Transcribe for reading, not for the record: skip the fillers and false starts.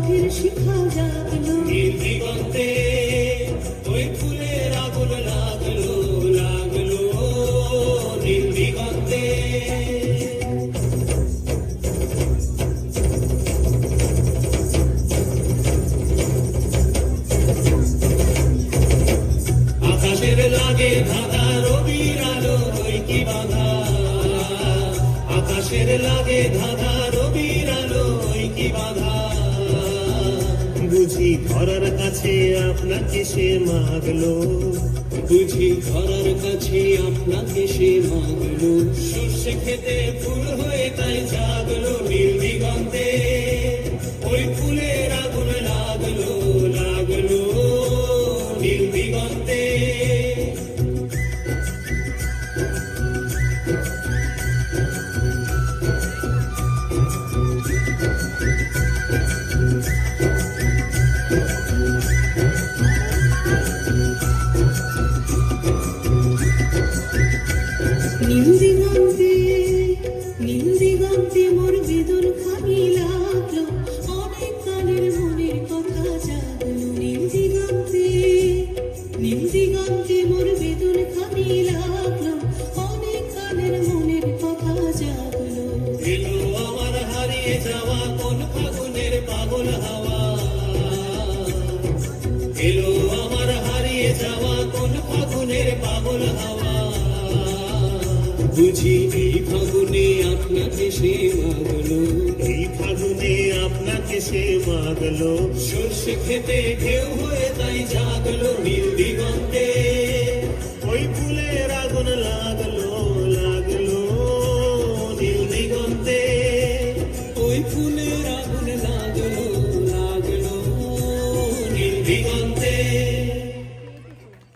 পথের শিখা জাগলো নীল দিগন্তে ওই ফুলের আগুন লাগলো লাগলো নীল দিগন্তে। আকাশের লাগে ধাঁধা রবির আলো ওই কি বাধা, আকাশের লাগে ধাঁধা রবির আলো ওই কি বাধা। বুঝি ধরার কাছে আপনাকে সে মাগলো, বুঝি ধরার কাছে আপনাকে সে মাগলো। সর্ষে খেতে ফুল হয়ে তাই জাগলো নীল দিগন্তে ওই ফুলের আগুন লাগলো লাগলো নীল দিগন্তে। নীল দিগন্তে নীল দিগন্তে মোর বেদন খানি লাগলো অনেক কালের মনের কথা জাগলো। নীল দিগন্তে নীল দিগন্তে মোর বেদন খানি লাগলো অনেক কালের মনের কথা জাগলো। এলো আমার হারিয়ে যাওয়া কোন ফাগুনের পাগল হাওয়া, এলো আমার হারিয়ে যাওয়া কোন ফাগুনের পাগল হাওয়া। বুঝি এই ফাগুনে আপনাকে সে মাগলো, এই ফাগুনে আপনাকে সে মাগলো। সর্ষে খেতে ঢেউ হয়ে তাই জাগলো নীল দিগন্তে ওই ফুলের আগুন লাগলো লাগলো নীল দিগন্তে ওই ফুলে